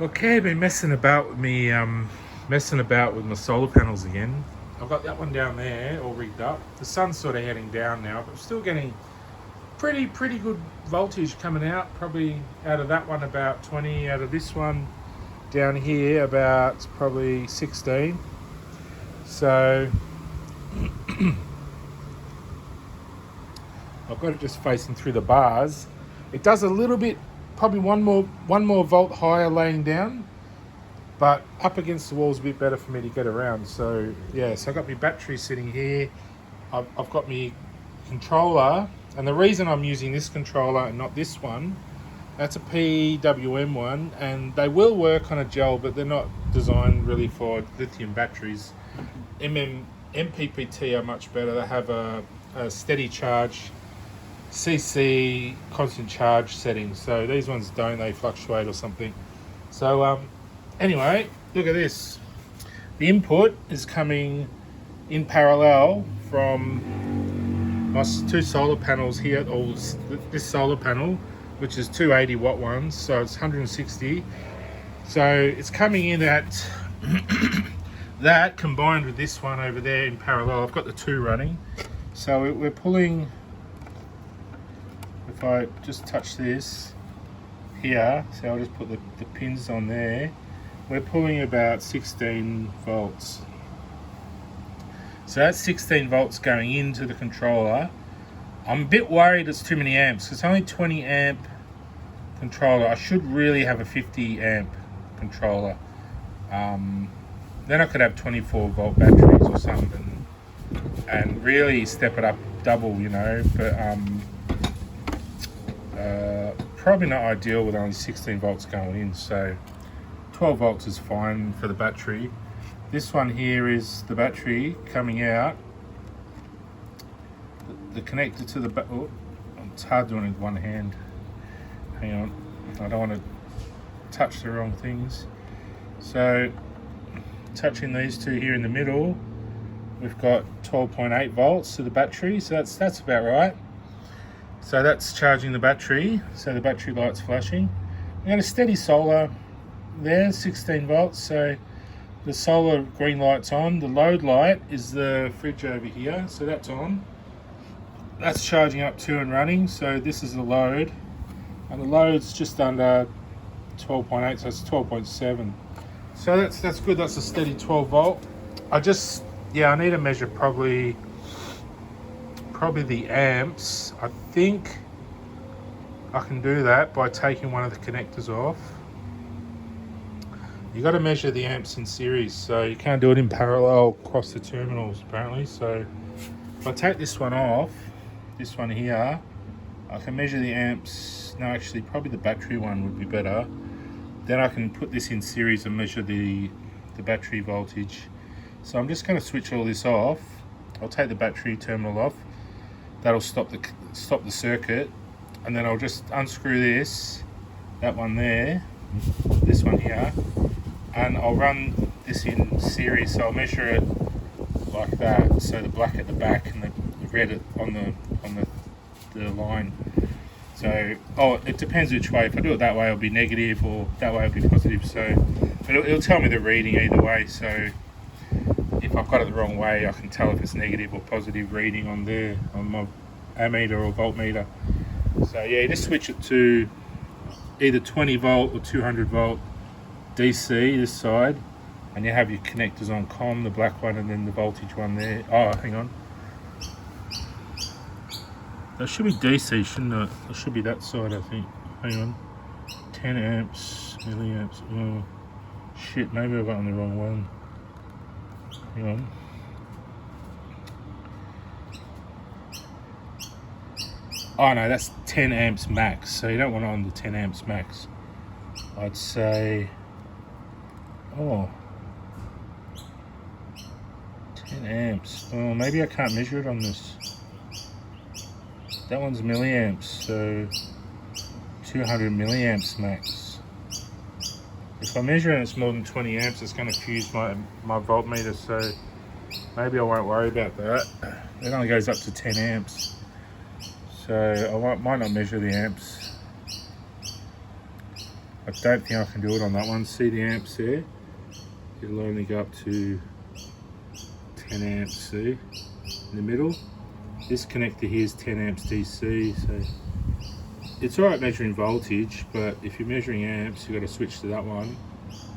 Okay, been messing about with me, messing about with my solar panels again. I've got that one down there all rigged up. The sun's sort of heading down now, but I'm still getting pretty good voltage coming out. Probably out of that one about 20, out of this one down here about probably 16. So I've got it just facing through the bars. It does a little bit, probably one more volt higher laying down, but up against the wall is a bit better for me to get around. So yeah, so I've got my battery sitting here. I've got my controller, and the reason I'm using this controller and not this one, that's a PWM one, and they will work on a gel, but they're not designed really for lithium batteries. MPPT are much better. They have a steady charge, CC constant charge settings. So these ones don't, they fluctuate or something. So anyway, look at this. The input is coming in parallel from my two solar panels here, or this solar panel, which is 280 watt ones, so it's 160. So it's coming in at that combined with this one over there in parallel. I've got the two running. So we're pulling, if I just touch this here, so I'll just put the pins on there, we're pulling about 16 volts. So that's 16 volts going into the controller. I'm a bit worried it's too many amps. It's only 20 amp controller. I should really have a 50 amp controller. Then I could have 24 volt batteries or something and really step it up double, you know, but probably not ideal with only 16 volts going in. So 12 volts is fine for the battery. This one here is the battery coming out. The connector to the oh, it's hard doing it with one hand. Hang on, I don't want to touch the wrong things. So touching these two here in the middle, we've got 12.8 volts to the battery, so that's about right. So that's charging the battery, so the battery light's flashing. We got a steady solar there, 16 volts, so the solar green light's on. The load light is the fridge over here, so that's on. That's charging up to and running, so this is the load. And the load's just under 12.8, so it's 12.7. So that's good, that's a steady 12 volt. I need to measure probably the amps. I think I can do that by taking one of the connectors off. You got to measure the amps in series, so you can't do it in parallel across the terminals apparently. So if I take this one off, this one here, I can measure the amps. No, actually probably the battery one would be better. Then I can put this in series and measure the battery voltage. So I'm just going to switch all this off. I'll take the battery terminal off. That'll stop the circuit, and then I'll just unscrew that one there, this one here, and I'll run this in series. So I'll measure it like that. So the black at the back and the red on the line. So it depends which way. If I do it that way, it'll be negative, or that way it'll be positive. So it'll tell me the reading either way. So if I've got it the wrong way, I can tell if it's negative or positive reading on my ammeter or voltmeter. So yeah, just switch it to either 20 volt or 200 volt DC this side, and you have your connectors on COM, the black one, and then the voltage one there. Oh, hang on. That should be DC, shouldn't it? It should be that side, I think. Hang on. 10 amps, milliamps. Oh, shit, maybe I've got on the wrong one. Hang on. Oh no, that's 10 amps max, so you don't want it on the 10 amps max. I'd say, 10 amps. Oh, maybe I can't measure it on this. That one's milliamps, so 200 milliamps max. If I measure and it's more than 20 amps, it's going to fuse my voltmeter, so maybe I won't worry about that. It only goes up to 10 amps. So I might not measure the amps. I don't think I can do it on that one. See the amps there? It'll only go up to 10 amps, see? In the middle. This connector here is 10 amps DC, so it's alright measuring voltage, but if you're measuring amps, you've got to switch to that one.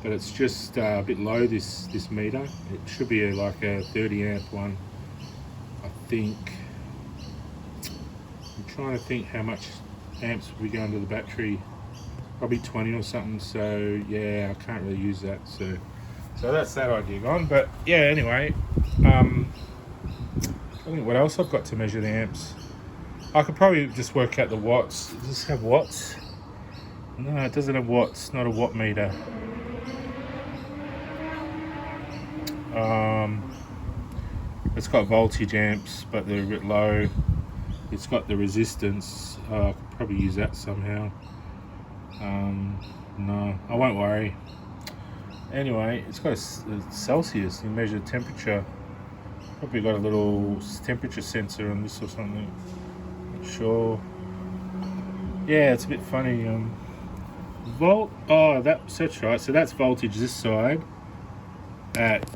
But it's just a bit low, this meter. It should be like a 30 amp one, I think. I'm trying to think how much amps will be going to the battery. Probably 20 or something, so yeah, I can't really use that. So that's that idea gone. But yeah, anyway, I think what else I've got to measure the amps. I could probably just work out the watts. Does this have watts? No, it doesn't have watts, not a watt meter. It's got voltage amps, but they're a bit low. It's got the resistance. I could probably use that somehow. No, I won't worry. Anyway, it's got a Celsius. You measure the temperature. Probably got a little temperature sensor on this or something. Not sure. Yeah, it's a bit funny. That's right. So that's voltage this side at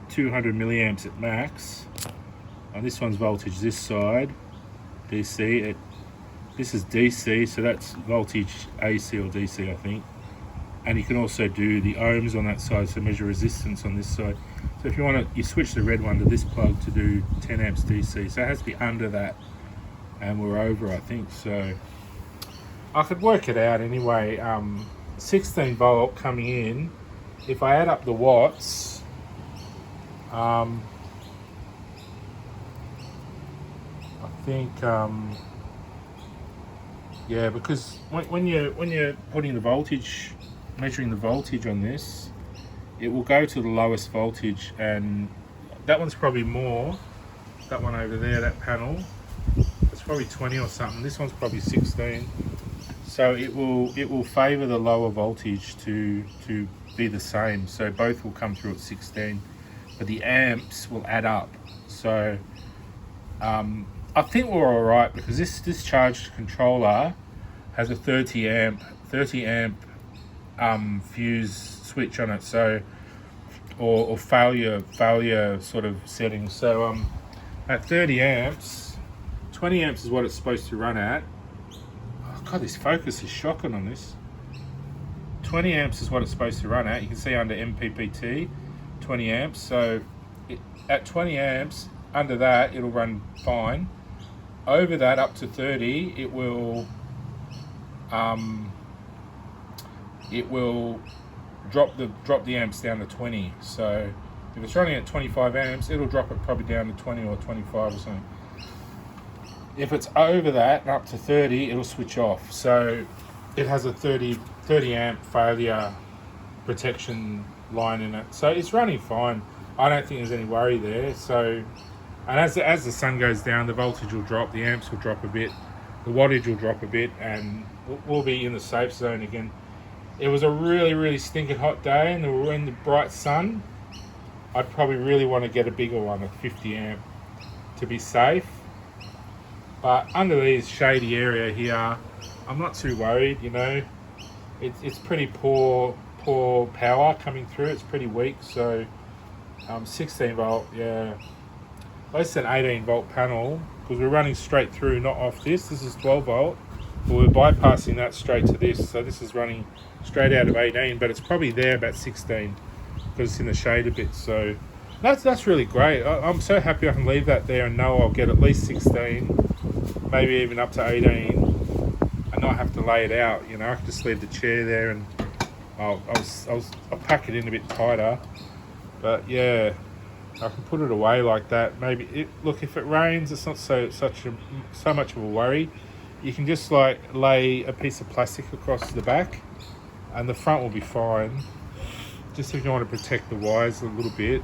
200 milliamps at max, and this one's voltage this side, DC. This is DC, so that's voltage AC or DC, I think. And you can also do the ohms on that side, so measure resistance on this side. So if you want to, you switch the red one to this plug to do 10 amps DC. So it has to be under that, and we're over, I think. So I could work it out anyway. 16 volt coming in. If I add up the watts, I think yeah, because when you're putting the voltage, measuring the voltage on this, it will go to the lowest voltage, and that one's probably more. That one over there, that panel, it's probably 20 or something. This one's probably 16. So it will favour the lower voltage to be the same. So both will come through at 16, but the amps will add up. So I think we're all right, because this charged controller has a 30 amp fuse switch on it. So or failure sort of settings. So at 30 amps, 20 amps is what it's supposed to run at. Oh God, this focus is shocking on this. 20 amps is what it's supposed to run at. You can see under MPPT, 20 amps. So at 20 amps, under that, it'll run fine. Over that, up to 30, it will drop the amps down to 20. So if it's running at 25 amps, it'll drop it probably down to 20 or 25 or something. If it's over that and up to 30, it'll switch off. So it has a 30 amp failure protection line in it. So it's running fine. I don't think there's any worry there. So, and as the sun goes down, the voltage will drop, the amps will drop a bit, the wattage will drop a bit, and we'll be in the safe zone again. It was a really, really stinking hot day, and we're in the bright sun. I'd probably really want to get a bigger one, a 50 amp, to be safe. But under this shady area here, I'm not too worried, you know. It's pretty poor power coming through. It's pretty weak, so 16 volt, yeah. Less than 18 volt panel, because we're running straight through, not off this. This is 12 volt, but we're bypassing that straight to this. So this is running straight out of 18, but it's probably there about 16 because it's in the shade a bit. So that's really great. I'm so happy I can leave that there and know I'll get at least 16, maybe even up to 18, and not have to lay it out. You know, I can just leave the chair there, and I'll pack it in a bit tighter. But yeah, I can put it away like that. Maybe look, if it rains, it's not so much of a worry. You can just like lay a piece of plastic across the back, and the front will be fine. Just if you want to protect the wires a little bit.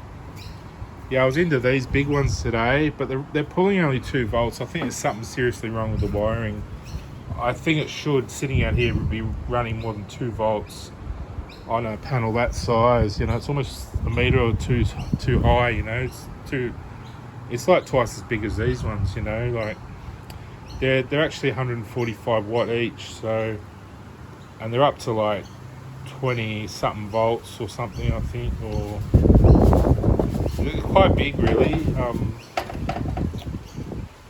Yeah, I was into these big ones today, but they're pulling only 2 volts. I think there's something seriously wrong with the wiring. I think it should, sitting out here, be running more than 2 volts on a panel that size. You know, it's almost a meter or two too high. You know, it's like twice as big as these ones. You know, like they're actually 145 watt each. So, and they're up to like 20 something volts or something, I think, or it's quite big really.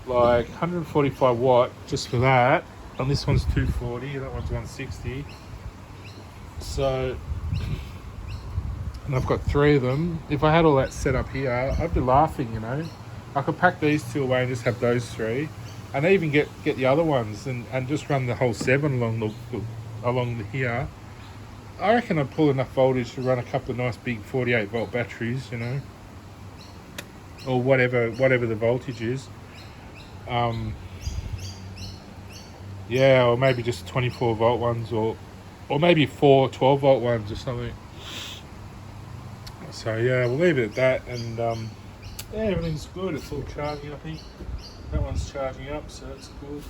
Like 145 watt just for that, and this one's 240, that one's 160. So, and I've got 3 of them. If I had all that set up here, I'd be laughing, you know. I could pack these 2 away and just have those 3, and even get the other ones and just run the whole 7 along here. I reckon I'd pull enough voltage to run a couple of nice big 48 volt batteries, you know, or whatever the voltage is. Yeah, or maybe just 24 volt ones, or maybe 4 12 volt ones or something. So yeah, we'll leave it at that, and yeah, everything's good. It's all charging, I think. That one's charging up, so that's good.